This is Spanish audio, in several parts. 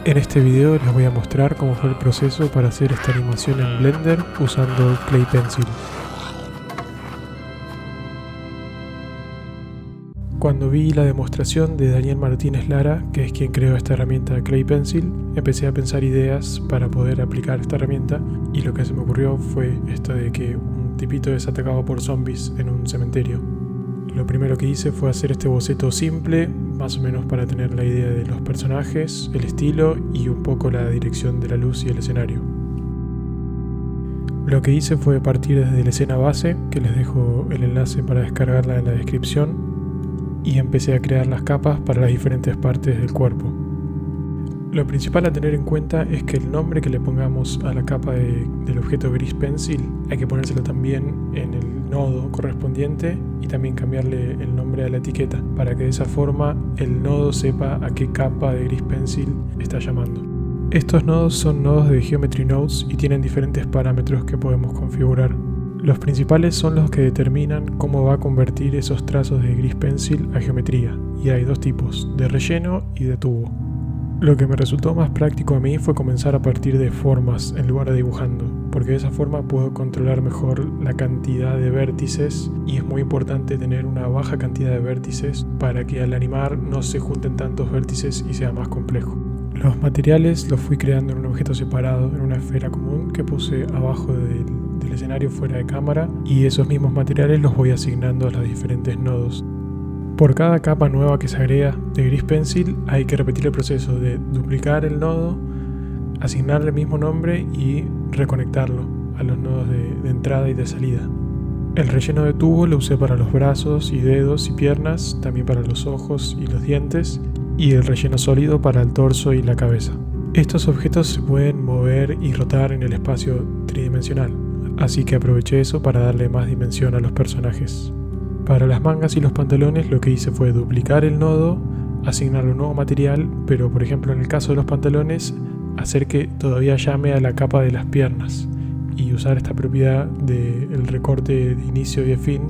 En este video les voy a mostrar cómo fue el proceso para hacer esta animación en Blender usando Clay Pencil. Cuando vi la demostración de Daniel Martínez Lara, que es quien creó esta herramienta Clay Pencil, empecé a pensar ideas para poder aplicar esta herramienta y lo que se me ocurrió fue esto de que un tipito es atacado por zombies en un cementerio. Lo primero que hice fue hacer este boceto simple, más o menos para tener la idea de los personajes, el estilo y un poco la dirección de la luz y el escenario. Lo que hice fue partir desde la escena base, que les dejo el enlace para descargarla en la descripción, y empecé a crear las capas para las diferentes partes del cuerpo. Lo principal a tener en cuenta es que el nombre que le pongamos a la capa del objeto Gris Pencil hay que ponérselo también en el nodo correspondiente y también cambiarle el nombre a la etiqueta para que de esa forma el nodo sepa a qué capa de Gris Pencil está llamando. Estos nodos son nodos de Geometry Nodes y tienen diferentes parámetros que podemos configurar. Los principales son los que determinan cómo va a convertir esos trazos de Gris Pencil a geometría, y hay dos tipos, de relleno y de tubo. Lo que me resultó más práctico a mí fue comenzar a partir de formas en lugar de dibujando, porque de esa forma puedo controlar mejor la cantidad de vértices y es muy importante tener una baja cantidad de vértices para que al animar no se junten tantos vértices y sea más complejo. Los materiales los fui creando en un objeto separado, en una esfera común que puse abajo del escenario fuera de cámara, y esos mismos materiales los voy asignando a los diferentes nodos. Por cada capa nueva que se agrega de Gris Pencil hay que repetir el proceso de duplicar el nodo, asignarle el mismo nombre y reconectarlo a los nodos de entrada y de salida. El relleno de tubo lo usé para los brazos y dedos y piernas, también para los ojos y los dientes, y el relleno sólido para el torso y la cabeza. Estos objetos se pueden mover y rotar en el espacio tridimensional, así que aproveché eso para darle más dimensión a los personajes. Para las mangas y los pantalones lo que hice fue duplicar el nodo, asignarle un nuevo material, pero por ejemplo en el caso de los pantalones, hacer que todavía llame a la capa de las piernas y usar esta propiedad del recorte de inicio y de fin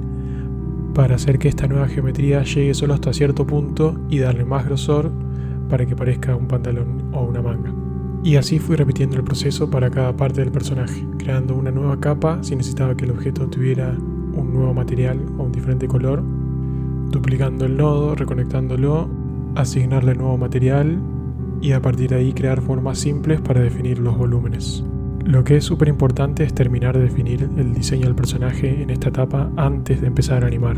para hacer que esta nueva geometría llegue solo hasta cierto punto y darle más grosor para que parezca un pantalón o una manga. Y así fui repitiendo el proceso para cada parte del personaje, creando una nueva capa si necesitaba que el objeto tuviera un nuevo material o un diferente color, duplicando el nodo, reconectándolo, asignarle nuevo material y a partir de ahí crear formas simples para definir los volúmenes. Lo que es súper importante es terminar de definir el diseño del personaje en esta etapa antes de empezar a animar.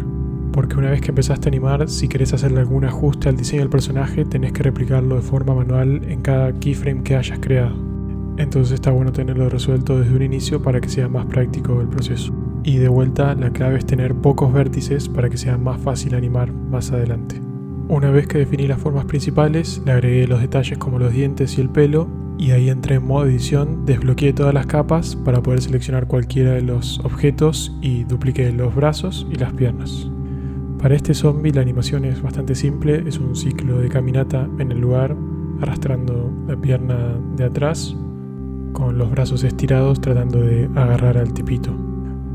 Porque una vez que empezaste a animar, si querés hacerle algún ajuste al diseño del personaje, tenés que replicarlo de forma manual en cada keyframe que hayas creado. Entonces está bueno tenerlo resuelto desde un inicio para que sea más práctico el proceso. Y de vuelta, la clave es tener pocos vértices para que sea más fácil animar más adelante. Una vez que definí las formas principales, le agregué los detalles como los dientes y el pelo, y ahí entré en modo edición, desbloqueé todas las capas para poder seleccionar cualquiera de los objetos y dupliqué los brazos y las piernas. Para este zombie la animación es bastante simple, es un ciclo de caminata en el lugar, arrastrando la pierna de atrás, con los brazos estirados tratando de agarrar al tipito.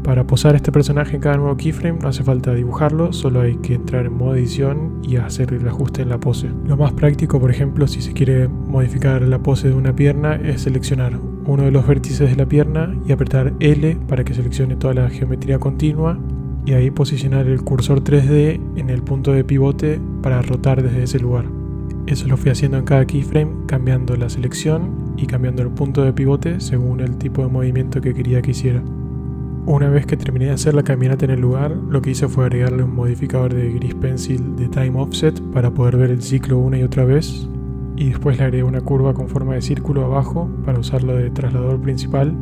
Para posar este personaje en cada nuevo keyframe no hace falta dibujarlo, solo hay que entrar en modo edición y hacer el ajuste en la pose. Lo más práctico, por ejemplo, si se quiere modificar la pose de una pierna, es seleccionar uno de los vértices de la pierna y apretar L para que seleccione toda la geometría continua, y ahí posicionar el cursor 3D en el punto de pivote para rotar desde ese lugar. Eso lo fui haciendo en cada keyframe, cambiando la selección y cambiando el punto de pivote según el tipo de movimiento que quería que hiciera. Una vez que terminé de hacer la caminata en el lugar, lo que hice fue agregarle un modificador de Gris Pencil de Time Offset para poder ver el ciclo una y otra vez, y después le agregué una curva con forma de círculo abajo para usarlo de trasladador principal.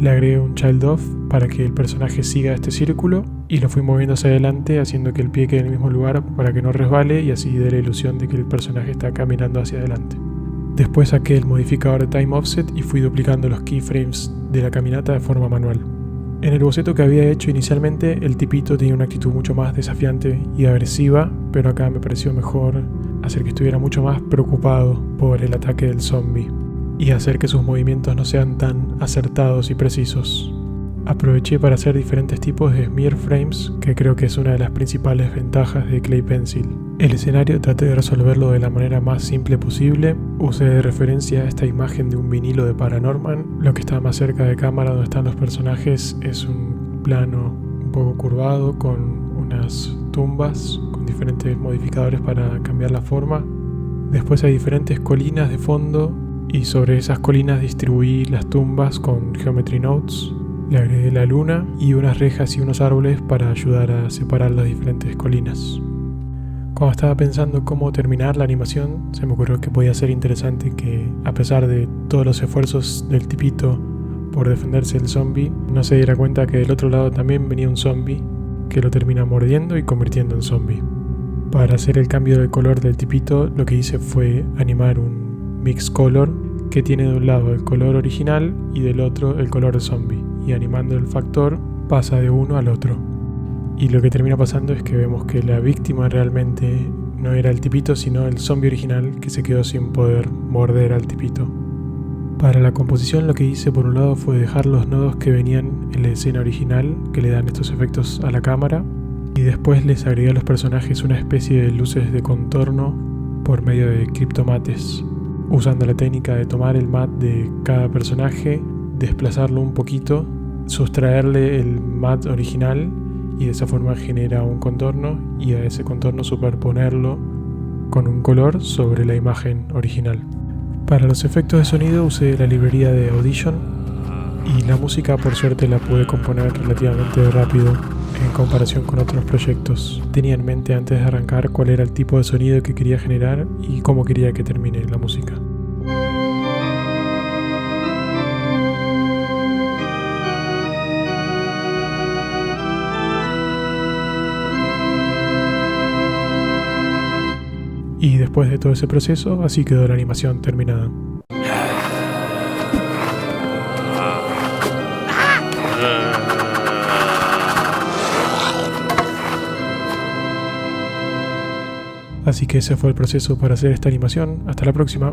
Le agregué un Child Off para que el personaje siga este círculo y lo fui moviendo hacia adelante haciendo que el pie quede en el mismo lugar para que no resbale y así dé la ilusión de que el personaje está caminando hacia adelante. Después saqué el modificador de Time Offset y fui duplicando los keyframes de la caminata de forma manual. En el boceto que había hecho inicialmente, el tipito tenía una actitud mucho más desafiante y agresiva, pero acá me pareció mejor hacer que estuviera mucho más preocupado por el ataque del zombie y hacer que sus movimientos no sean tan acertados y precisos. Aproveché para hacer diferentes tipos de smear frames, que creo que es una de las principales ventajas de Clay Pencil. El escenario traté de resolverlo de la manera más simple posible. Usé de referencia esta imagen de un vinilo de Paranorman. Lo que está más cerca de cámara donde están los personajes es un plano un poco curvado con unas tumbas con diferentes modificadores para cambiar la forma. Después hay diferentes colinas de fondo y sobre esas colinas distribuí las tumbas con Geometry Nodes. Le agregué la luna y unas rejas y unos árboles para ayudar a separar las diferentes colinas. Cuando estaba pensando cómo terminar la animación, se me ocurrió que podía ser interesante que, a pesar de todos los esfuerzos del tipito por defenderse del zombie, no se diera cuenta que del otro lado también venía un zombie que lo termina mordiendo y convirtiendo en zombie. Para hacer el cambio de color del tipito, lo que hice fue animar un mix color que tiene de un lado el color original y del otro el color zombie, y animando el factor pasa de uno al otro. Y lo que termina pasando es que vemos que la víctima realmente no era el tipito, sino el zombie original que se quedó sin poder morder al tipito. Para la composición lo que hice por un lado fue dejar los nodos que venían en la escena original, que le dan estos efectos a la cámara, y después les agregué a los personajes una especie de luces de contorno por medio de criptomates, usando la técnica de tomar el mat de cada personaje, desplazarlo un poquito, sustraerle el mat original y de esa forma genera un contorno y a ese contorno superponerlo con un color sobre la imagen original. Para los efectos de sonido usé la librería de Audition y la música por suerte la pude componer relativamente rápido en comparación con otros proyectos. Tenía en mente antes de arrancar cuál era el tipo de sonido que quería generar y cómo quería que termine la música. Y después de todo ese proceso, así quedó la animación terminada. Así que ese fue el proceso para hacer esta animación. Hasta la próxima.